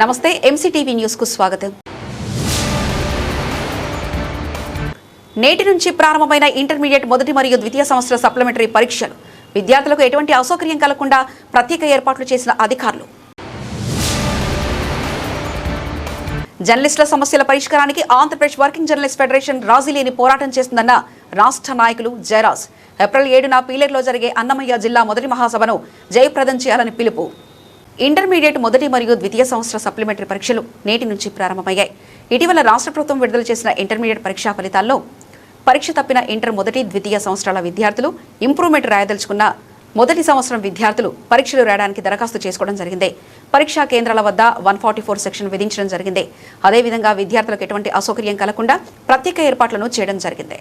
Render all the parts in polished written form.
నమస్తే MCTV news కు స్వాగతం. నేటి నుంచి ప్రారంభమైన ఇంటర్మీడియట్ మొదటి మరియు ద్వితీయ సంవత్సర సప్లిమెంటరీ పరీక్షలు విద్యార్థులకు ఎటువంటి అసౌకర్యం కలగకుండా ప్రత్యేక ఏర్పాట్లు చేసిన అధికారులు. జర్నలిస్టుల సమస్యల పరిష్కారానికి ఆంధ్రప్రదేశ్ వర్కింగ్ జర్నలిస్ట్ ఫెడరేషన్ రాజీలేని పోరాటం చేస్తుందన్న రాష్ట్ర నాయకులు జయరాజ్. ఏప్రిల్ 7న పీలేరులో జరిగే అన్నమయ్య జిల్లా మొదటి మహాసభను జయప్రదం చేయాలని పిలుపు. ఇంటర్మీడియట్ మొదటి మరియు ద్వితీయ సంవత్సర సప్లిమెంటరీ పరీక్షలు నేటి నుంచి ప్రారంభమయ్యాయి. ఇటీవల రాష్ట్ర ప్రభుత్వం విడుదల చేసిన ఇంటర్మీడియట్ పరీక్షా ఫలితాల్లో పరీక్ష తప్పిన ఇంటర్ మొదటి ద్వితీయ సంవత్సరాల విద్యార్థులు, ఇంప్రూవ్మెంట్ రాయదలుచుకున్న మొదటి సంవత్సరం విద్యార్థులు పరీక్షలు రాయడానికి దరఖాస్తు చేసుకోవడం జరిగింది. పరీక్షా కేంద్రాల వద్ద 144 సెక్షన్ విధించడం జరిగింది. అదేవిధంగా విద్యార్థులకు ఎటువంటి అసౌకర్యం కలగకుండా ప్రత్యేక ఏర్పాట్లను చేయడం జరిగింది.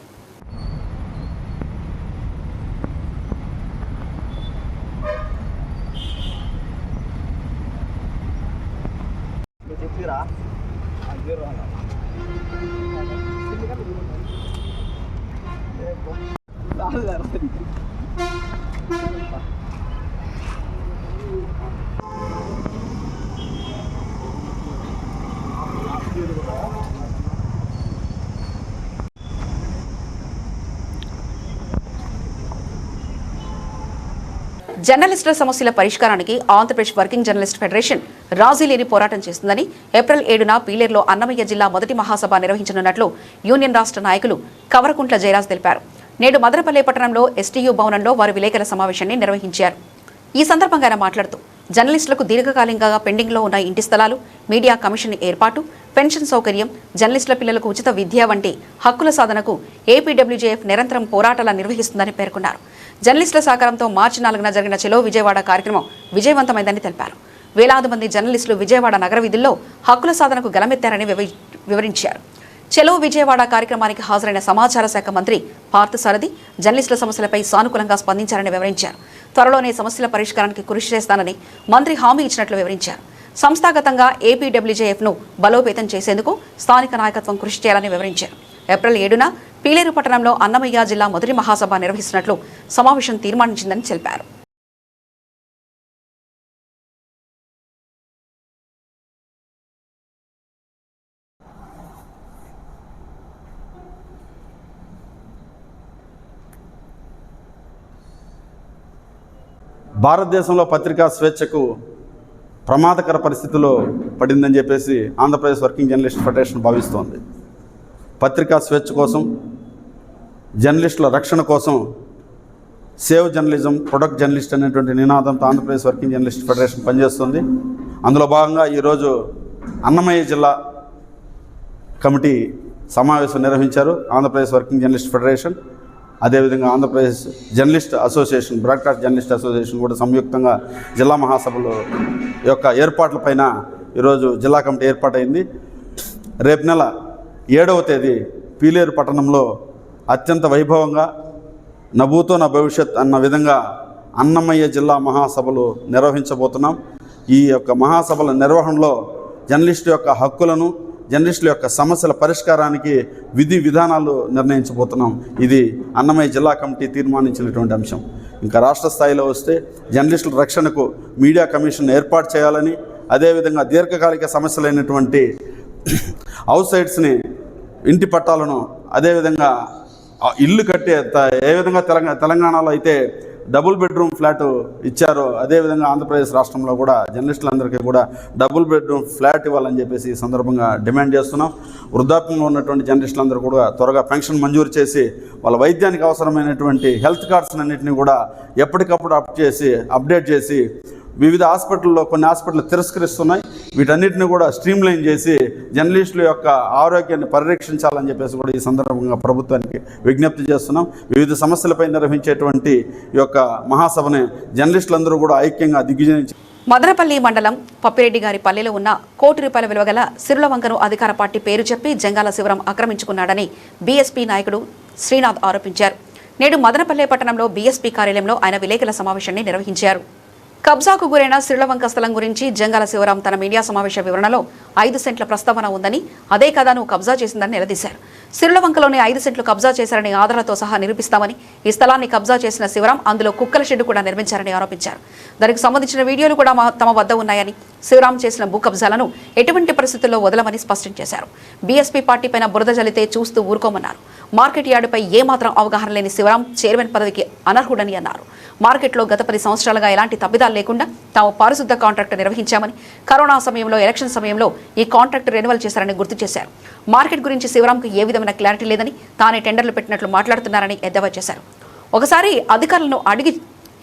జర్నలిస్టుల సమస్యల పరిష్కారానికి ఆంధ్రప్రదేశ్ వర్కింగ్ జర్నలిస్ట్ ఫెడరేషన్ రాజీలేని పోరాటం చేస్తుందని ఏప్రిల్ 7న పీలేరులో అన్నమయ్య జిల్లా మొదటి మహాసభ నిర్వహించనున్నట్లు యూనియన్ రాష్ట్ర నాయకులు కవరకుంట్ల జయరాజ్ తెలిపారు. నేడు మదనపల్లె పట్టణంలో ఎస్టీయూ భవనంలో వారు విలేకరుల సమావేశాన్ని నిర్వహించారు. ఈ సందర్భంగా ఆయన మాట్లాడుతూ జర్నలిస్టులకు దీర్ఘకాలికంగా పెండింగ్లో ఉన్న ఇంటి స్థలాలు, మీడియా కమిషన్ ఏర్పాటు, పెన్షన్ సౌకర్యం, జర్నలిస్టుల పిల్లలకు ఉచిత విద్య వంటి హక్కుల సాధనకు ఏపీడబ్ల్యూజేఎఫ్ నిరంతరం పోరాటాలు నిర్వహిస్తుందని పేర్కొన్నారు. జర్నలిస్టుల సహకారంతో మార్చి 4న జరిగిన చెలో విజయవాడ కార్యక్రమం విజయవంతమైందని తెలిపారు. వేలాది మంది జర్నలిస్టులు విజయవాడ నగర వీధుల్లో హక్కుల సాధనకు గలమెత్తారని వివరించారు. చెలో విజయవాడ కార్యక్రమానికి హాజరైన సమాచార శాఖ మంత్రి పార్థసారథి జర్నలిస్టుల సమస్యలపై సానుకూలంగా స్పందించారని వివరించారు. త్వరలోనే సమస్యల పరిష్కారానికి కృషి చేస్తానని మంత్రి హామీ ఇచ్చినట్లు వివరించారు. సంస్థాగతంగా ఏపీడబ్ల్యూజేఎఫ్ను బలోపేతం చేసేందుకు స్థానిక నాయకత్వం కృషి చేయాలని వివరించారు. ఏప్రిల్ 7న పీలేరు పట్టణంలో అన్నమయ్య జిల్లా మొదటి మహాసభ నిర్వహిస్తున్నట్లు సమావేశం తీర్మానించిందని తెలిపారు. భారతదేశంలో పత్రికా స్వేచ్ఛకు ప్రమాదకర పరిస్థితుల్లో పడిందని చెప్పేసి ఆంధ్రప్రదేశ్ వర్కింగ్ జర్నలిస్ట్ ఫెడరేషన్ భావిస్తోంది. పత్రికా స్వేచ్ఛ కోసం, జర్నలిస్టుల రక్షణ కోసం సేవ్ జర్నలిజం, ప్రొడక్ట్ జర్నలిస్ట్ అనేటువంటి నినాదంతో ఆంధ్రప్రదేశ్ వర్కింగ్ జర్నలిస్ట్ ఫెడరేషన్ పనిచేస్తుంది. అందులో భాగంగా ఈరోజు అన్నమయ్య జిల్లా కమిటీ సమావేశం నిర్వహించారు. ఆంధ్రప్రదేశ్ వర్కింగ్ జర్నలిస్ట్ ఫెడరేషన్, అదేవిధంగా Andhra Pradesh journalist association, broadcast journalist association కూడా సంయుక్తంగా జిల్లా మహాసభలు యొక్క ఏర్పాట్లపైన ఈరోజు జిల్లా కమిటీ ఏర్పాటైంది. రేపు నెల 7వ తేదీ పీలేరు పట్టణంలో అత్యంత వైభవంగా నభూతో నా భవిష్యత్ అన్న విధంగా అన్నమయ్య జిల్లా మహాసభలు నిర్వహించబోతున్నాం. ఈ యొక్క మహాసభల నిర్వహణలో జర్నలిస్టు యొక్క హక్కులను, జర్నలిస్టుల యొక్క సమస్యల పరిష్కారానికి విధి విధానాలు నిర్ణయించబోతున్నాం. ఇది అన్నమయ్య జిల్లా కమిటీ తీర్మానించినటువంటి అంశం. ఇంకా రాష్ట్ర స్థాయిలో వస్తే జర్నలిస్టుల రక్షణకు మీడియా కమిషన్ ఏర్పాటు చేయాలని, అదేవిధంగా దీర్ఘకాలిక సమస్యలైనటువంటి హౌస్ సైట్స్ని, ఇంటి పట్టాలను, అదేవిధంగా ఇల్లు కట్టే ఏ విధంగా తెలంగాణలో అయితే డబుల్ బెడ్రూమ్ ఫ్లాట్ ఇచ్చారో అదేవిధంగా ఆంధ్రప్రదేశ్ రాష్ట్రంలో కూడా జర్నలిస్టులందరికీ కూడా డబుల్ బెడ్రూమ్ ఫ్లాట్ ఇవ్వాలని చెప్పేసి ఈ సందర్భంగా డిమాండ్ చేస్తున్నాం. వృద్ధాప్యంలో ఉన్నటువంటి జర్నలిస్టులందరూ కూడా త్వరగా పెన్షన్ మంజూరు చేసి వాళ్ళ వైద్యానికి అవసరమైనటువంటి హెల్త్ కార్డ్స్ అన్నింటినీ కూడా ఎప్పటికప్పుడు అప్డేట్ చేసి వివిధ హాస్పిటల్లో కొన్ని హాస్పిటల్ తిరస్కరిస్తున్నాయి. వీటన్నిటిని కూడా స్ట్రీమ్లైన్ చేసి జర్నలిస్టుల యొక్క ఆరోగ్యాన్ని పరిరక్షించాలని చెప్పేసి కూడా ఈ సందర్భంగా ప్రభుత్వానికి విజ్ఞప్తి చేస్తున్నాం. వివిధ సమస్యలపై నిర్వహించేటువంటి ఈ యొక్క మహాసభని జర్నలిస్టులందరూ కూడా ఐక్యంగా దిగ్విజయించి మదనపల్లి మండలం పప్పిరెడ్డి గారి పల్లెలో ఉన్న ₹1 కోటి విలువ గల సిరుల వంకను అధికార పార్టీ పేరు చెప్పి జంగాల శివరం ఆక్రమించుకున్నాడని బీఎస్పీ నాయకుడు శ్రీనాథ్ ఆరోపించారు. నేడు మదనపల్లె పట్టణంలో బీఎస్పీ కార్యాలయంలో ఆయన విలేకరుల సమావేశాన్ని నిర్వహించారు. కబ్జాకు గురైన సిళ్లవంక స్థలం గురించి జంగాల శివరాం తన మీడియా సమావేశ వివరణలో 5 సెంట్ల ప్రస్తావన ఉందని, అదే కదా నువ్వు కబ్జా చేసిందని నిలదీశారు. సిళ్లవంకలోని 5 సెంట్లు కబ్జా చేశారని ఆధారాలతో సహా నిరూపిస్తామని, ఈ స్థలాన్ని కబ్జా చేసిన శివరాం అందులో కుక్కల షెడ్డు కూడా నిర్మించారని ఆరోపించారు. దానికి సంబంధించిన వీడియోలు కూడా తమ వద్ద ఉన్నాయని, శివరాం చేసిన భూ కబ్జాలను ఎటువంటి పరిస్థితుల్లో వదలమని స్పష్టం చేశారు. బీఎస్పీ పార్టీపైన బురద జల్లితే చూస్తూ ఊరుకోమన్నారు. మార్కెట్ యార్డుపై ఏమాత్రం అవగాహన లేని శివరాం చైర్మన్ పదవికి అనర్హుడని అన్నారు. మార్కెట్లో గత 10 సంవత్సరాలుగా ఎలాంటి తప్పిదాలు లేకుండా తాము పారిశుద్ధ కాంట్రాక్టు నిర్వహించామని, కరోనా సమయంలో ఎలక్షన్ సమయంలో ఈ కాంట్రాక్టు రెన్యువల్ చేశారని గుర్తు చేశారు. మార్కెట్ గురించి శివరాంకు ఏ విధమైన క్లారిటీ లేదని, తానే టెండర్లు పెట్టినట్లు మాట్లాడుతున్నారని ఎద్దేవా చేశారు. ఒకసారి అధికారులను అడిగి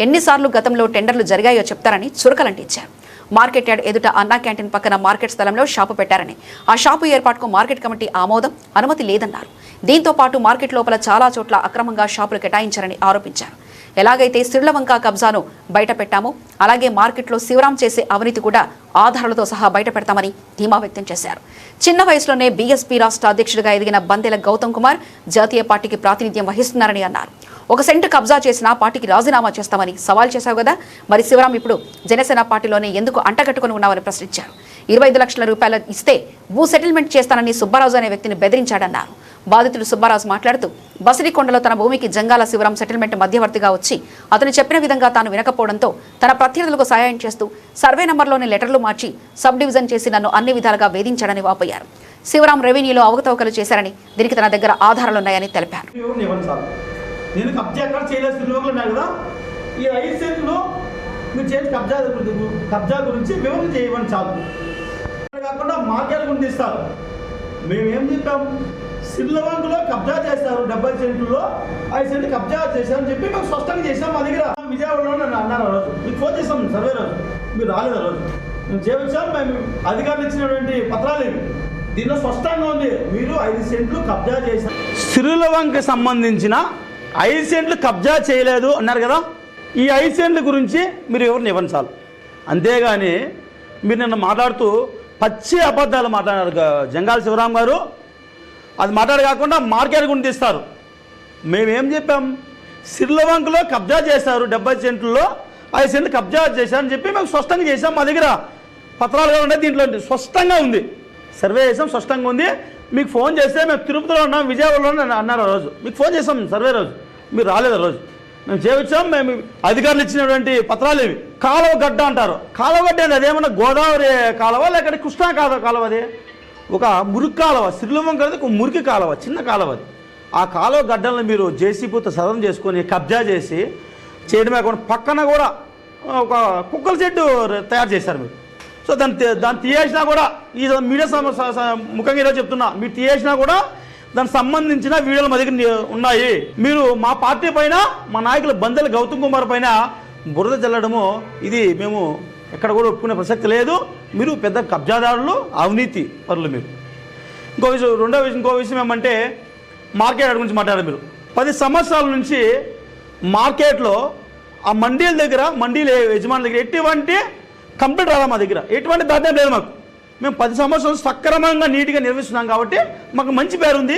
ఎన్నిసార్లు గతంలో టెండర్లు జరిగాయో చెప్తారని చురకలంటించారు. మార్కెట్ యార్డ్ ఎదుట అన్నా క్యాంటీన్ పక్కన మార్కెట్ స్థలంలో షాపు పెట్టారని, ఆ షాపు ఏర్పాటుకు మార్కెట్ కమిటీ ఆమోదం, అనుమతి లేదన్నారు. దీంతో పాటు మార్కెట్ లోపల చాలా చోట్ల అక్రమంగా షాపులు కేటాయించారని ఆరోపించారు. ఎలాగైతే సిళ్లవంక కబ్జాను బయట పెట్టామో అలాగే మార్కెట్లో శివరాం చేసే అవినీతి కూడా ఆధారాలతో సహా బయట పెడతామని ధీమా వ్యక్తం చేశారు. చిన్న వయసులోనే బీఎస్పీ రాష్ట్ర అధ్యక్షుడిగా ఎదిగిన బందెల గౌతమ్ కుమార్ జాతీయ పార్టీకి ప్రాతినిధ్యం వహిస్తున్నారని అన్నారు. 1 సెంటు కబ్జా చేసినా పార్టీకి రాజీనామా చేస్తామని సవాల్ చేశావు కదా, మరి శివరాం ఇప్పుడు జనసేన పార్టీలోనే ఎందుకు అంటగట్టుకుని ఉన్నామని ప్రశ్నించారు. 25 లక్షల రూపాయలు ఇస్తే భూ సెటిల్మెంట్ చేస్తానని సుబ్బారాజు అనే వ్యక్తిని బెదిరించాడన్నారు. బాధితుడు సుబ్బారాజు మాట్లాడుతూ బసిరికొండలో తన భూమికి జంగాల శివరాం సెటిల్మెంట్ మధ్యవర్తిగా వచ్చి అతను చెప్పిన విధంగా తాను వినకపోవడంతో తన ప్రత్యర్థులకు సహాయం చేస్తూ సర్వే నంబర్లోని లెటర్లు మార్చి సబ్ డివిజన్ చేసి నన్ను అన్ని విధాలుగా వేధించాడని వాపోయారు. శివరాం రెవెన్యూలో అవకతవకలు చేశారని, దీనికి తన దగ్గర ఆధారాలున్నాయని తెలిపారు. నేను కబ్జా ఎక్కడ చేయలేదు, సిల్వకులు ఉన్నాయి కదా, ఈ 5 సెంట్లు మీరు చేసి కబ్జా గురించి వివరణ చేయమని చాలు. కాకుండా మార్కెట్ గురించి ఇస్తారు. మేమేం చెప్పాం, సిల్వకులో కబ్జా చేస్తారు, 70 సెంట్లో 5 సెంట్లు కబ్జా చేశారని చెప్పి మేము స్పష్టంగా చేసాం. మా దగ్గర విజయవాడలో నన్ను అన్నారు ఆ రోజు, మీకు ఫోన్ చేస్తాం సర్వే రోజు, మీరు రాలేదు ఆ రోజు. మేము చేయించాం, మేము అధికారులు ఇచ్చినటువంటి పత్రాలు ఇవి. దీనిలో స్పష్టంగా ఉంది, మీరు 5 సెంట్లు కబ్జా చేశారు. సిల్వవంకి సంబంధించిన 5 సెంట్లు కబ్జా చేయలేదు అన్నారు కదా, ఈ 5 సెంట్ల గురించి మీరు ఎవరిని ఇవ్వండి చాలు. అంతేగాని మీరు నిన్న మాట్లాడుతూ పచ్చి అబద్ధాలు మాట్లాడారు జంగాల శివరాం గారు. అది మాట్లాడి కాకుండా మార్కెట్ గురించి ఇస్తారు. మేమేం చెప్పాం, సిర్లవంకలో కబ్జా చేశారు, 70 సెంట్లలో 5 సెంట్లు కబ్జా చేశారని చెప్పి మేము స్పష్టంగా చేసాం. మా దగ్గర పత్రాలుగా ఉన్నాయి, దీంట్లో స్పష్టంగా ఉంది, సర్వే చేసాం, స్పష్టంగా ఉంది. మీకు ఫోన్ చేస్తే మేము తిరుపతిలో ఉన్నాం, విజయవాడలో అన్నారు ఆ రోజు. మీకు ఫోన్ చేసాం సర్వే రోజు, మీరు రాలేదు ఆ రోజు. మేము చేయించాం, మేము అధికారులు ఇచ్చినటువంటి పత్రాలు ఇవి. కాలువ గడ్డ అంటారు, కాలువ గడ్డ అంటే అదేమన్నా గోదావరి కాలువ లేకపోతే కృష్ణా కాలువ? అది ఒక మురికి కాలువ, సిర్లవంక అనేది ఒక మురికి కాలువ, చిన్న కాలువ అది. ఆ కాలువ గడ్డలను మీరు జేసీబీతో సదనం చేసుకొని కబ్జా చేసి చేయడమే కాకుండా పక్కన కూడా ఒక కుక్కల షెడ్డు తయారు చేశారు మీరు. సో దాన్ని తీయేసినా కూడా, ఈ మీడియా ముఖంగా ఈరోజు చెప్తున్నా, మీరు తీయేసినా కూడా దానికి సంబంధించిన వీడియోలు మా దగ్గర ఉన్నాయి. మీరు మా పార్టీ పైన, మా నాయకులు బందెల గౌతమ్ కుమార్ పైన బురద చల్లడము, ఇది మేము ఎక్కడ కూడా ఒప్పుకునే ప్రసక్తి లేదు. మీరు పెద్ద కబ్జాదారులు, అవినీతి పరులు మీరు. ఇంకో విషయం ఏమంటే, మార్కెట్ గురించి మాట్లాడారు మీరు. 10 సంవత్సరాల నుంచి మార్కెట్లో ఆ మండీల దగ్గర, మండీల యజమానుల దగ్గర ఎటువంటి కంప్లీట్ రాదా మా దగ్గర, ఎటువంటి దాటం లేదు మాకు. మేము 10 సంవత్సరాలు సక్రమంగా నీట్గా నిర్వహిస్తున్నాం కాబట్టి మాకు మంచి పేరు ఉంది.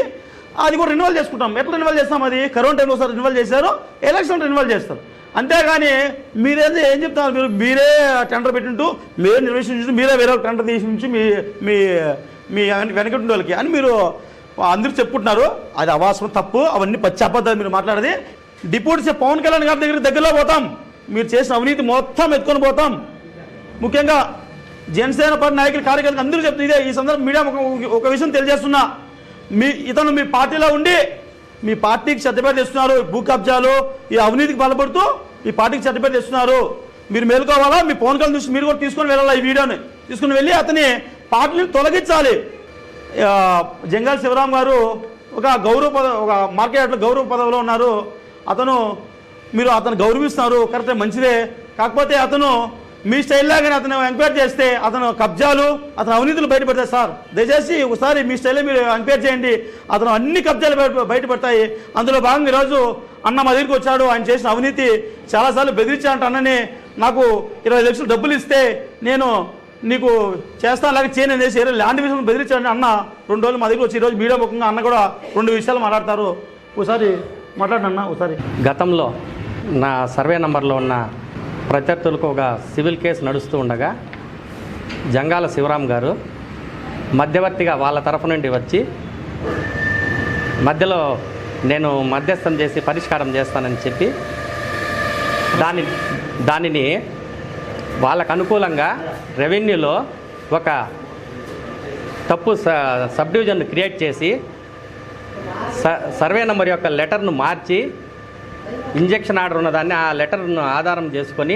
అది కూడా రెన్యువల్ చేసుకుంటాం. ఎట్లా రెన్యువల్ చేస్తాం, అది కరోనా టైంలో ఒకసారి రెన్యువల్ చేశారు, ఎలక్షన్ రెన్యువల్ చేస్తారు. అంతేగాని మీరేదో ఏం చెప్తున్నారు, మీరే టెండర్ పెట్టింటూ, మీరే నిర్వహించు, మీరే వేరే టెండర్ తీసి నుంచి మీ వెనకటి వాళ్ళకి అని మీరు అందరూ చెప్పుకుంటున్నారు. అది అవాస్తవం, తప్పు, అవన్నీ పచ్చి అబద్ధాలు మీరు మాట్లాడేది. డిప్యూటీ పవన్ కళ్యాణ్ గారి దగ్గరలో పోతాం, మీరు చేసిన అవినీతి మొత్తం ఎత్తుకొని పోతాం. ముఖ్యంగా జనసేన పార్టీ నాయకులు, కార్యకర్తలు అందరూ చెప్తుంది ఇదే. ఈ సందర్భం మీడియా ఒక విషయం తెలియజేస్తున్నా, ఇతను మీ పార్టీలో ఉండి మీ పార్టీకి చెడ్డపేరు తెస్తున్నారు, భూ కబ్జాలు, ఈ అవినీతికి బలపడుతూ ఈ పార్టీకి చెడ్డపేరు తెస్తున్నారు. మీరు మేలుకోవాలా, మీ పవన్ కళ్యాణ్ దృష్టి మీరు కూడా తీసుకొని వెళ్ళాలా, ఈ వీడియోని తీసుకుని వెళ్ళి అతని పార్టీని తొలగించాలి. జంగాల శివరాం గారు ఒక మార్కెట్లో గౌరవ పదవిలో ఉన్నారు. మీరు అతను గౌరవిస్తున్నారు, కరెక్టే, మంచిదే. కాకపోతే అతను మీ స్టైల్ లాగానే అతను ఎంక్వైరీ చేస్తే అతను కబ్జాలు, అతను అవినీతులు బయటపడతాయి. సార్ దయచేసి ఒకసారి మీ స్టైల్లో మీరు ఎంక్వైరీ చేయండి, అతను అన్ని కబ్జాలు బయటపడతాయి. అందులో భాగంగా ఈరోజు అన్న మా దగ్గరికి వచ్చాడు, ఆయన చేసిన అవినీతి చాలాసార్లు బెదిరించాడంట. అన్నని నాకు 20 లక్షలు డబ్బులు ఇస్తే నేను నీకు చేస్తాను, అలాగే చేయను అనేసి ల్యాండ్ విషయంలో బెదిరించాడని అన్న 2 రోజులు మా దగ్గర వచ్చి ఈరోజు మీడియా ముఖంగా అన్న కూడా 2 విషయాలు మాట్లాడతారు. ఒకసారి మాట్లాడన్నా. ఒకసారి గతంలో నా సర్వే నంబర్లో ఉన్న ప్రత్యర్థులకు ఒక సివిల్ కేసు నడుస్తూ ఉండగా జంగాల శివరాం గారు మధ్యవర్తిగా వాళ్ళ తరఫు నుండి వచ్చి మధ్యలో నేను మధ్యస్థం చేసి పరిష్కారం చేస్తానని చెప్పి దానిని వాళ్ళకు అనుకూలంగా రెవెన్యూలో ఒక తప్పు సబ్ డివిజన్ క్రియేట్ చేసి సర్వే నెంబర్ యొక్క లెటర్ను మార్చి ఇంజెక్షన్ ఆర్డర్ ఉన్నదాన్ని ఆ లెటర్ను ఆధారం చేసుకొని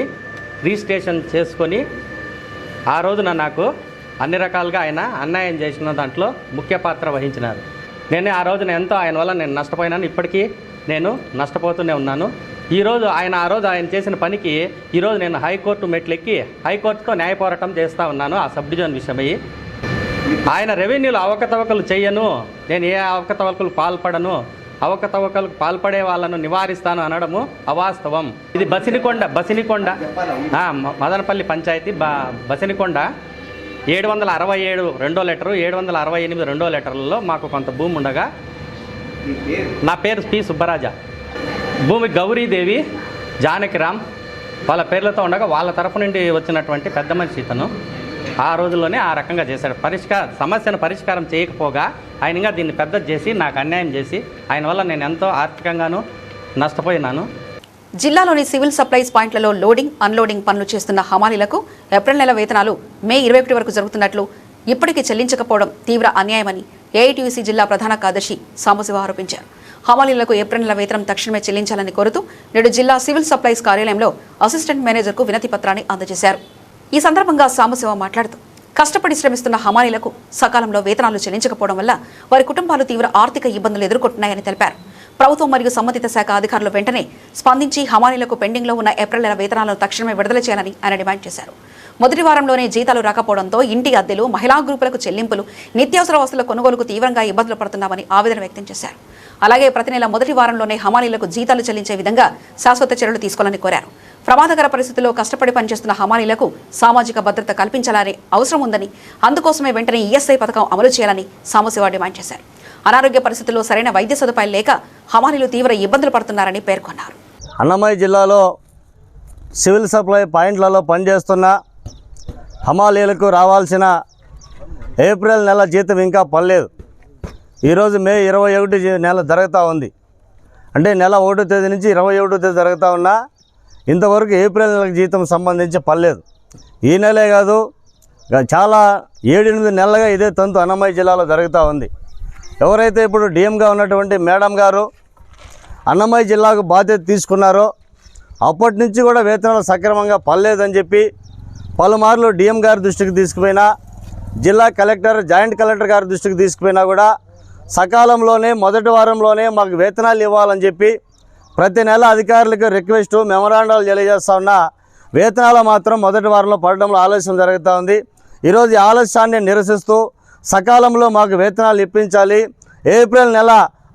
రిజిస్ట్రేషన్ చేసుకొని ఆ రోజున నాకు అన్ని రకాలుగా ఆయన అన్యాయం చేసిన దాంట్లో ముఖ్య పాత్ర వహించినారు. నేను ఆ రోజున ఎంతో ఆయన వల్ల నేను నష్టపోయినాను. ఇప్పటికీ నేను నష్టపోతూనే ఉన్నాను. ఆ రోజు ఆయన చేసిన పనికి ఈరోజు నేను హైకోర్టు మెట్లెక్కి హైకోర్టుతో న్యాయ పోరాటం చేస్తూ ఉన్నాను ఆ సబ్ డివిజన్ విషయమై. ఆయన రెవెన్యూలో అవకతవకలు చేయను, నేను ఏ అవకతవకలు పాల్పడను, అవకతవకలకు పాల్పడే వాళ్ళను నివారిస్తాను అనడము అవాస్తవం. ఇది బసినికొండ మదనపల్లి పంచాయతీ బసినికొండ 767 రెండో లెటరు, 768 రెండో లెటర్లలో మాకు కొంత భూమి ఉండగా, నా పేరు పి సుబ్బరాజ, భూమి గౌరీదేవి, జానకిరామ్ వాళ్ళ పేర్లతో ఉండగా వాళ్ళ తరఫు నుండి వచ్చినటువంటి పెద్ద మనిషి ఇతను ఆ రోజుల్లోనే ఆ రకంగా చేశాడు. సమస్యను పరిష్కారం చేయకపోగా ఆయన ఇంకా దీన్ని పెద్దది చేసి నాకు అన్యాయం చేసి ఆయన వల్ల నేను ఎంతో ఆర్థికంగానూ నష్టపోయినాను. జిల్లాలోని సివిల్ సప్లైస్ పాయింట్లలో లోడింగ్, అన్లోడింగ్ పనులు చేస్తున్న హమాలీలకు ఏప్రిల్ నెల వేతనాలు మే 21 వరకు జరుగుతున్నట్లు ఇప్పటికీ చెల్లించకపోవడం తీవ్ర అన్యాయమని ఏఐటీయూసీ జిల్లా ప్రధాన కార్యదర్శి సాంబశివ ఆరోపించారు. హమాలీలకు ఏప్రిల్ నెల వేతనం తక్షణమే చెల్లించాలని కోరుతూ నేడు జిల్లా సివిల్ సప్లైస్ కార్యాలయంలో అసిస్టెంట్ మేనేజర్కు వినతి పత్రాన్ని అందజేశారు. ఈ సందర్భంగా సాంబశివ మాట్లాడుతూ కష్టపడి శ్రమిస్తున్న హమాలీలకు సకాలంలో వేతనాలు చెల్లించకపోవడం వల్ల వారి కుటుంబాలు తీవ్ర ఆర్థిక ఇబ్బందులు ఎదుర్కొంటున్నాయని తెలిపారు. ప్రభుత్వం మరియు సంబంధిత శాఖ అధికారులు వెంటనే స్పందించి హమాలీలకు పెండింగ్లో ఉన్న ఏప్రిల్ నెల వేతనాలను తక్షణమే విడుదల చేయాలని ఆయన డిమాండ్ చేశారు. మొదటి వారంలోనే జీతాలు రాకపోవడంతో ఇంటి అద్దెలు, మహిళా గ్రూపులకు చెల్లింపులు, నిత్యావసర వస్తువుల కొనుగోలుకు తీవ్రంగా ఇబ్బందులు పడుతున్నామని ఆవేదన వ్యక్తం చేశారు. అలాగే ప్రతి నెల మొదటి వారంలోనే హమాలీలకు జీతాలు చెల్లించే విధంగా శాశ్వత చర్యలు తీసుకోవాలని కోరారు. ప్రమాదకర పరిస్థితుల్లో కష్టపడి పనిచేస్తున్న హమాలీలకు సామాజిక భద్రత కల్పించాలని అవసరం ఉందని, అందుకోసమే వెంటనే ఈఎస్ఐ పథకం అమలు చేయాలని సాంబశివ డిమాండ్ చేశారు. అనారోగ్య పరిస్థితుల్లో సరైన వైద్య సదుపాయాలు లేక హమాలీలు తీవ్ర ఇబ్బందులు పడుతున్నారని పేర్కొన్నారు. అన్నమయ్య జిల్లాలో సివిల్ సప్లై పాయింట్లలో పనిచేస్తున్న హమాలీలకు రావాల్సిన ఏప్రిల్ నెల జీతం ఇంకా పడలేదు. ఈరోజు మే 21 నెల జరుగుతూ ఉంది. అంటే నెల 1వ తేదీ నుంచి 21వ తేదీ జరుగుతూ ఉన్నా ఇంతవరకు ఏప్రిల్ నెలకు జీతం సంబంధించి పడలేదు. ఈ నెలే కాదు, చాలా 7-8 నెలలుగా ఇదే తంతు అన్నమయ్య జిల్లాలో జరుగుతూ ఉంది. ఎవరైతే ఇప్పుడు డిఎంగా ఉన్నటువంటి మేడం గారు అన్నమయ్య జిల్లాకు బాధ్యత తీసుకున్నారో అప్పటి నుంచి కూడా వేతనాలు సక్రమంగా పడలేదని చెప్పి పలుమార్లు డిఎం గారి దృష్టికి తీసుకుపోయినా, జిల్లా కలెక్టర్, జాయింట్ కలెక్టర్ గారి దృష్టికి తీసుకుపోయినా కూడా సకాలంలోనే మొదటి వారంలోనే మాకు వేతనాలు ఇవ్వాలని చెప్పి ప్రతి నెల అధికారులకు రిక్వెస్టు, మెమరాండాలు తెలియజేస్తూ ఉన్నా వేతనాలు మాత్రం మొదటి వారంలో పడడంలో ఆలస్యం జరుగుతూ ఉంది. ఈరోజు ఈ ఆలస్యాన్ని నిరసిస్తూ సకాలంలో మాకు వేతనాలు ఇప్పించాలి, ఏప్రిల్ నెల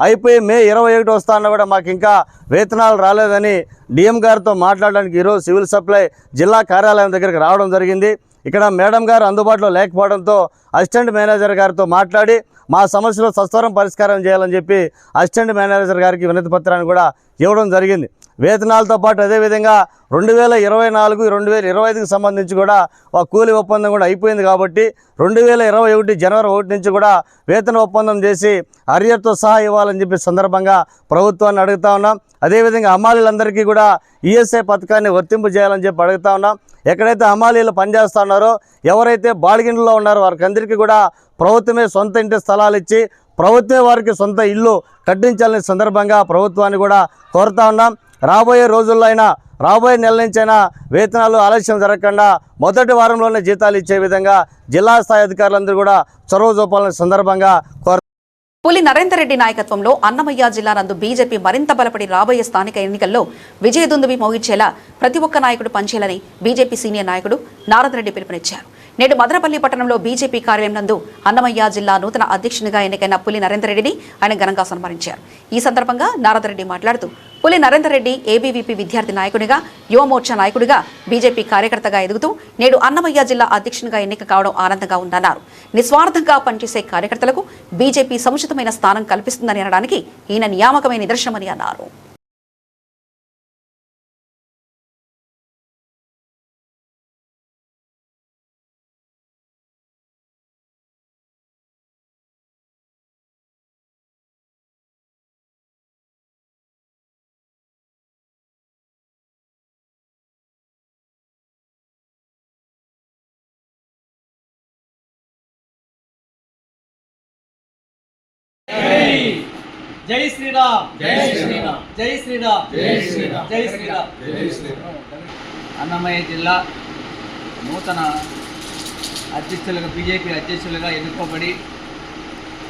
అయిపోయి మే 21 వస్తానన్నా కూడా మాకు ఇంకా వేతనాలు రాలేదని డిఎం గారితో మాట్లాడడానికి ఈరోజు సివిల్ సప్లై జిల్లా కార్యాలయం దగ్గరికి రావడం జరిగింది. ఇక్కడ మేడం గారు అందుబాటులో లేకపోవడంతో అసిస్టెంట్ మేనేజర్ గారితో మాట్లాడి మా సమస్యలో సత్వరం పరిష్కారం చేయాలని చెప్పి అసిస్టెంట్ మేనేజర్ గారికి వినతి పత్రాన్ని కూడా ఇవ్వడం జరిగింది. వేతనాలతో పాటు అదేవిధంగా 2024, 2025కి సంబంధించి కూడా ఒక కూలీ ఒప్పందం కూడా అయిపోయింది కాబట్టి 2021 జనవరి 1 నుంచి కూడా వేతన ఒప్పందం చేసి అరియర్తో సహా ఇవ్వాలని చెప్పి సందర్భంగా ప్రభుత్వాన్ని అడుగుతా ఉన్నాం. అదేవిధంగా హమాలీలందరికీ కూడా ఈఎస్ఐ పథకాన్ని వర్తింపు చేయాలని చెప్పి అడుగుతా ఉన్నాం. ఎక్కడైతే హమాలీలు పనిచేస్తూ ఉన్నారో, ఎవరైతే బాడిగిండ్లో ఉన్నారో వారికి అందరికీ కూడా ప్రభుత్వమే సొంత ఇంటి స్థలాలు ఇచ్చి ప్రభుత్వమే వారికి సొంత ఇల్లు కట్టించాలనే సందర్భంగా ప్రభుత్వాన్ని కూడా కోరుతా ఉన్నాం. రాబోయే రోజుల్లో అయినా, రాబోయే నెల నుంచైనా వేతనాలు ఆలస్యం జరగకుండా మొదటి వారంలోనే జీతాలు ఇచ్చే విధంగా జిల్లా స్థాయి అధికారులందరూ కూడా చొరవ చూపాలనే సందర్భంగా పులి నరేందర్ రెడ్డి నాయకత్వంలో అన్నమయ్య జిల్లా నందు బీజేపీ మరింత బలపడి రాబోయే స్థానిక ఎన్నికల్లో విజయదుందుబి మోగించేలా ప్రతి ఒక్క నాయకుడు పనిచేయాలని బీజేపీ సీనియర్ నాయకుడు నారద్ రెడ్డి పిలుపునిచ్చారు. నేడు మదనపల్లి పట్టణంలో బీజేపీ కార్యాలయం నందు అన్నమయ్య జిల్లా నూతన అధ్యక్షునిగా ఎన్నికైన పులి నరేందర్ రెడ్డిని ఆయన ఘనంగా సన్మానించారు. ఈ సందర్భంగా నారద్ రెడ్డి మాట్లాడుతూ పులి నరేందర్ రెడ్డి ఏబీవీపీ విద్యార్థి నాయకుడిగా, యువమోర్చా నాయకుడిగా, బీజేపీ కార్యకర్తగా ఎదుగుతూ నేడు అన్నమయ్య జిల్లా అధ్యక్షునిగా ఎన్నిక కావడం ఆనందంగా ఉందన్నారు. నిస్వార్థంగా పనిచేసే కార్యకర్తలకు బీజేపీ సముచితమైన స్థానం కల్పిస్తుందని అనడానికి ఈయన నియామకమైన నిదర్శనమని అన్నారు. జై శ్రీరామ్ జై శ్రీరామ్ జై శ్రీరామ్ జై శ్రీరామ్ జై శ్రీరామ్ జై శ్రీరామ్. అన్నమయ్య జిల్లా నూతన అధ్యక్షులుగా బీజేపీ అధ్యక్షులుగా ఎన్నుకోబడి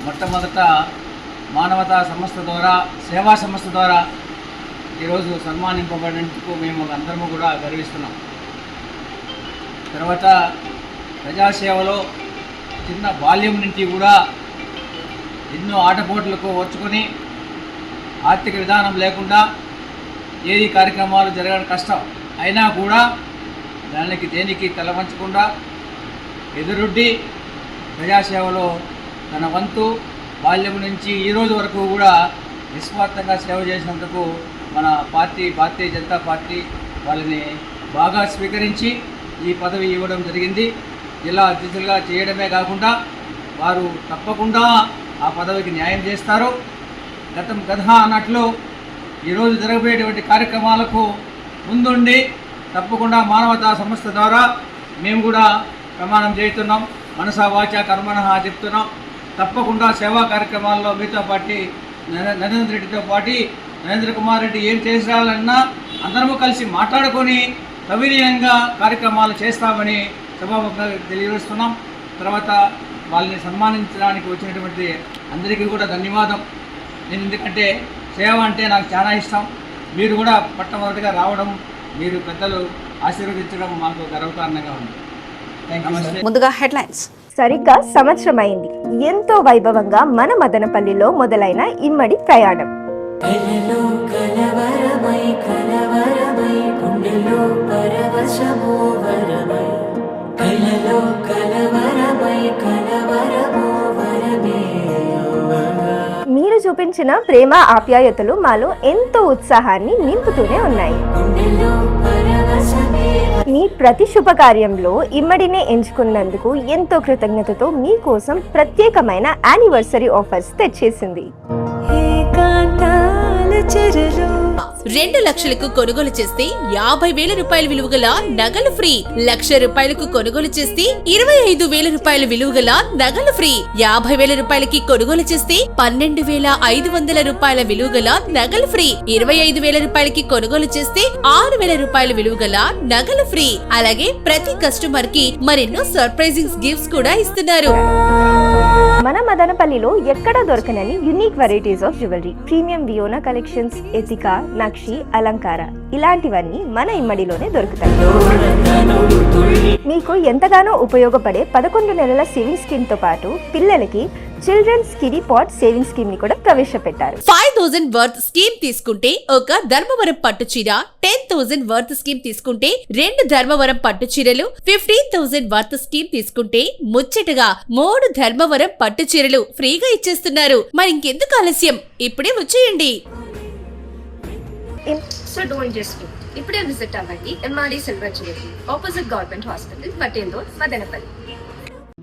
మొట్టమొదట మానవతా సంస్థ ద్వారా సేవా సంస్థ ద్వారా ఈరోజు సన్మానింపబడినందుకు మేము అందరము కూడా గర్విస్తున్నాం. తర్వాత ప్రజాసేవలో చిన్న బాల్యం నుంచి కూడా ఎన్నో ఆటపోట్లకు ఓర్చుకొని ఆర్థిక విధానం లేకుండా ఏది కార్యక్రమాలు జరగడం కష్టం అయినా కూడా దేనికి తలవంచకుండా ఎదురొడ్డి ప్రజాసేవలో తన వంతు బాల్యం నుంచి ఈరోజు వరకు కూడా నిస్వార్థంగా సేవ చేసినందుకు మన భారతీయ జనతా పార్టీ వాళ్ళని బాగా స్వీకరించి ఈ పదవి ఇవ్వడం జరిగింది. జిల్లా అధ్యక్షులుగా చేయడమే కాకుండా వారు తప్పకుండా ఆ పదవికి న్యాయం చేస్తారు. గత అన్నట్లు ఈరోజు జరగబోయేటువంటి కార్యక్రమాలకు ముందుండి తప్పకుండా మానవతా సంస్థ ద్వారా మేము కూడా ప్రమాణం చేస్తున్నాం. మనసా వాచ కర్మణ చెప్తున్నాం. తప్పకుండా సేవా కార్యక్రమాల్లో మీతో పాటు నరేంద్ర రెడ్డితో పాటు నరేంద్ర కుమార్ రెడ్డి ఏం చేయాలన్నా అందరము కలిసి మాట్లాడుకొని సవినయంగా కార్యక్రమాలు చేస్తామని సభాముఖంగా తెలియజేస్తున్నాం. తర్వాత వాళ్ళని సన్మానించడానికి వచ్చినటువంటి అందరికీ కూడా ధన్యవాదం. నేను ఎందుకంటే సేవ అంటే నాకు చాలా ఇష్టం. మీరు కూడా మొట్టమొదటిగా రావడం, మీరు పెద్దలు ఆశీర్వదించడం మాకు గర్వకారణంగా ఉంది. ముందుగా హెడ్లైన్స్. సరిగ్గా సంవత్సరం అయింది. ఎంతో వైభవంగా మన మదనపల్లిలో మొదలైన ఇమ్మడి ప్రయాణం. మీరు చూపించిన ప్రేమ ఆప్యాయతలు మాలో ఎంతో ఉత్సాహాన్ని నింపుతూనే ఉన్నాయి. మీ ప్రతి శుభకార్యంలో ఇమ్మడినే ఎంచుకున్నందుకు ఎంతో కృతజ్ఞతతో మీకోసం ప్రత్యేకమైన యానివర్సరీ ఆఫర్స్ తెచ్చేసింది. 2 లక్షలకు కొనుగోలు చేస్తే 50,000 రూపాయల విలువగల నగలు ఫ్రీ. 1,00,000 రూపాయలకు కొనుగోలు చేస్తే 25,000 రూపాయల విలువగల నగలు ఫ్రీ. 50,000 రూపాయలకి కొనుగోలు చేస్తే 12,500 రూపాయల విలువగల నగలు ఫ్రీ. 25,000 రూపాయలకి కొనుగోలు చేస్తే 6,000 రూపాయల విలువగల నగలు ఫ్రీ. అలాగే ప్రతి కస్టమర్ కి మరెన్నో సర్ప్రైజింగ్ గిఫ్ట్స్ కూడా ఇస్తున్నారు. మన మదనపల్లిలో ఎక్కడా దొరకనని unique varieties of jewellery, premium వియోనా కలెక్షన్స్, ఎతికా, నక్షి, అలంకార ఇలాంటివన్నీ మన ఇమ్మడిలోనే దొరుకుతాయి. మీకు ఎంతగానో ఉపయోగపడే 11 నెలల సేవింగ్ స్కీమ్ తో పాటు పిల్లలకి children's kiddie pot saving scheme ని కూడా ప్రవేశపెట్టారు. 5,000 వర్త్ స్కీమ్ తీసుకుంటే ఒక ధర్మవరం పట్టు చీర, 10,000 వర్త్ స్కీమ్ తీసుకుంటే 2 ధర్మవరం పట్టు చీరలు, 15,000 వర్త్ స్కీమ్ తీసుకుంటే ముచ్చటగా 3 ధర్మవరం పట్టు చీరలు ఫ్రీగా ఇచ్చేస్తున్నారు. మరి ఇంకెందుకు ఆలస్యం, ఇప్పుడే వచ్చేయండి. So don't just do. ఇప్పుడే విజిట్ అవ్వండి MRD silver jewellery, opposite government hospital, Mattendur, Madanapalli.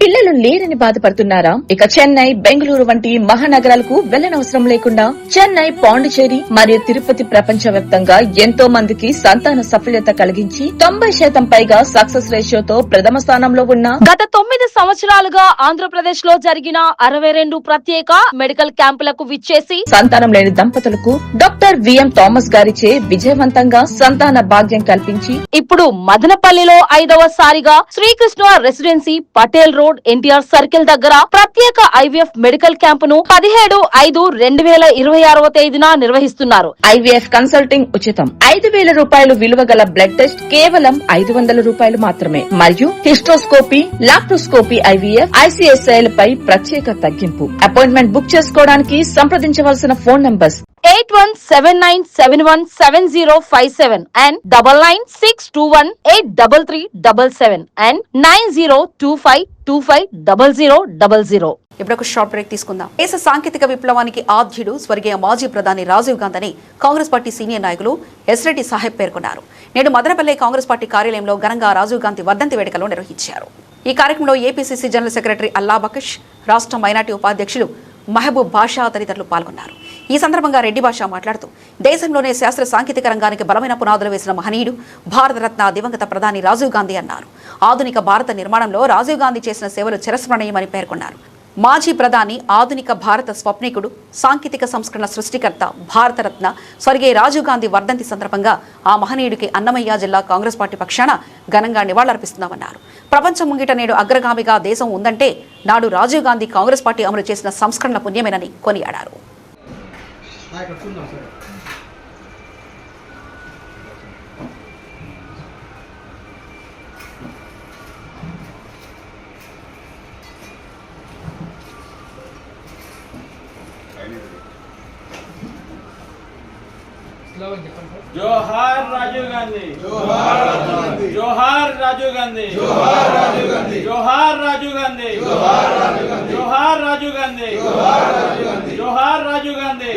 పిల్లలు లేరని బాధపడుతున్నారా? ఇక చెన్నై, బెంగళూరు వంటి మహానగరాలకు వెళ్లనవసరం లేకుండా చెన్నై, పాండిచేరి మరియు తిరుపతి ప్రపంచవ్యాప్తంగా ఎంతో మందికి సంతాన సఫలత కలిగించి 90% పైగా సక్సెస్ రేషియోతో ప్రథమ స్థానంలో ఉన్న గత 9 సంవత్సరాలుగా ఆంధ్రప్రదేశ్ లో జరిగిన 62 ప్రత్యేక మెడికల్ క్యాంపులకు విచ్చేసి సంతానం లేని దంపతులకు డాక్టర్ విఎం థామస్ గారిచే విజయవంతంగా సంతాన భాగ్యం కల్పించి ఇప్పుడు మదనపల్లిలో 5వ సారిగా Srikrishna residency, Patel road, NTR circle దగ్గర ప్రత్యేక ఐవీఎఫ్ మెడికల్ క్యాంపును 17/5/2026 తేదీన నిర్వహిస్తున్నారు. ఐవీఎఫ్ కన్సల్టింగ్ ఉచితం. 5,000 రూపాయలు విలువ గల బ్లడ్ టెస్ట్ కేవలం 500 రూపాయలు మాత్రమే. మరియు హిస్టోస్కోపీ, లాప్రోస్కోపీ, ఐవీఎఫ్, ఐసీఎస్ఐలపై ప్రత్యేక తగ్గింపు. అపాయింట్మెంట్ బుక్ చేసుకోవడానికి సంప్రదించవలసిన ఫోన్ నంబర్స్ 8179717057 and 9962183377 and 9025250000. ఇప్పుడు ఒక షార్ట్ బ్రేక్ తీసుకుందాం. దేశ సాంకేతిక విప్లవానికి ఆద్యుడు స్వర్గీయ మాజీ ప్రధాని రాజీవ్ గాంధీ అని కాంగ్రెస్ పార్టీ సీనియర్ నాయకులు ఎస్ రెడ్డి సాహెబ్ పేర్కొన్నారు. నేడు మదనపల్లి కాంగ్రెస్ పార్టీ కార్యాలయంలో ఘనంగా రాజీవ్ గాంధీ వర్ధంతి వేడుకలు నిర్వహించారు. ఈ కార్యక్రమంలో ఏపీసీసీ జనరల్ సెక్రటరీ అల్లా బకష్, రాష్ట్ర మైనార్టీ ఉపాధ్యక్షులు మహబూబ్ బాషా తదితరులు పాల్గొన్నారు. ఈ సందర్భంగా రెడ్డి బాషా మాట్లాడుతూ దేశంలోనే శాస్త్ర సాంకేతిక రంగానికి బలమైన పునాదులు వేసిన మహనీయుడు భారతరత్న దివంగత ప్రధాని రాజీవ్ గాంధీ అన్నారు. ఆధునిక భారత నిర్మాణంలో రాజీవ్ గాంధీ చేసిన సేవలు చిరస్మరణీయమని పేర్కొన్నారు. మాజీ ప్రధాని, ఆధునిక భారత స్వప్నికుడు, సాంకేతిక సంస్కరణ సృష్టికర్త, భారతరత్న స్వర్గీయ రాజీవ్ గాంధీ వర్ధంతి సందర్భంగా ఆ మహనీయుడికి అన్నమయ్య జిల్లా కాంగ్రెస్ పార్టీ పక్షాన ఘనంగా నివాళులర్పిస్తున్నామన్నారు. ప్రపంచం ముంగిట నేడు అగ్రగామిగా దేశం ఉందంటే నాడు రాజీవ్ గాంధీ కాంగ్రెస్ పార్టీ అమలు చేసిన సంస్కరణ పుణ్యమేనని కొనియాడారు. जोहार राजीव गांधी, जोहार राजीव गांधी, जोहार राजीव गांधी, जोहार राजीव गांधी, जोहार राजीव गांधी, जोहार राजीव गांधी.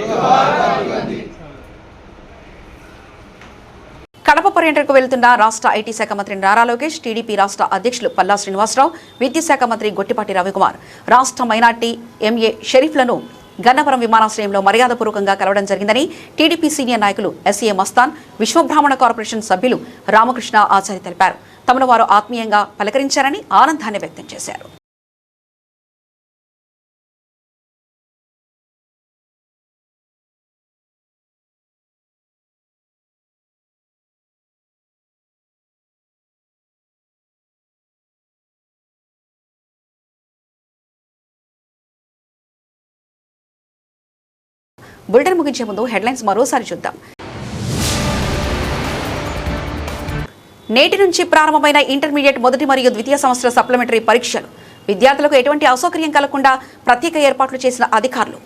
కడప పర్యటనకు వెళ్తున్న రాష్ట్ర ఐటీ శాఖ మంత్రి నారా లోకేష్, టీడీపీ రాష్ట్ర అధ్యక్షులు పల్లా శ్రీనివాసరావు, విద్యుత్ శాఖ మంత్రి గొట్టిపాటి రవికుమార్, రాష్ట్ర మైనార్టీ ఎంఏ షరీఫ్లను గన్నవరం విమానాశ్రయంలో మర్యాదపూర్వకంగా కలవడం జరిగిందని టీడీపీ సీనియర్ నాయకులు ఎస్ఏ మస్తాన్, విశ్వబ్రాహ్మణ కార్పొరేషన్ సభ్యులు రామకృష్ణ ఆచారి తెలిపారు. తమను వారు ఆత్మీయంగా పలకరించారని ఆనందాన్ని వ్యక్తం చేశారు. బులెటిన్ ముగించే ముందు హెడ్లైన్స్ మరోసారి చూద్దాం. నేటి నుంచి ప్రారంభమైన ఇంటర్మీడియట్ మొదటి మరియు ద్వితీయ సంవత్సర సప్లిమెంటరీ పరీక్షలు. విద్యార్థులకు ఎటువంటి అసౌకర్యం కలగకుండా ప్రత్యేక ఏర్పాట్లు చేసిన అధికారులు.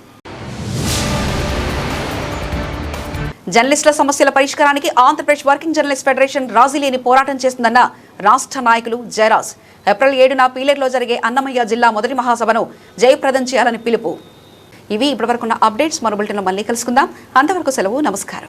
జర్నలిస్టుల సమస్యల పరిష్కారానికి ఆంధ్రప్రదేశ్ వర్కింగ్ జర్నలిస్ట్ ఫెడరేషన్ రాజీలేని పోరాటం చేస్తుందన్న రాష్ట్ర నాయకులు జయరాజ్. ఏప్రిల్ 7న పీలేరులో జరిగే అన్నమయ్య జిల్లా మొదటి మహాసభను జయప్రదం చేయాలని పిలుపు. ఇవి ఇప్పటివరకున్న అప్డేట్స్. మరో బులెటిన్లో మళ్ళీ కలుసుకుందాం. అంతవరకు సెలవు. నమస్కారం.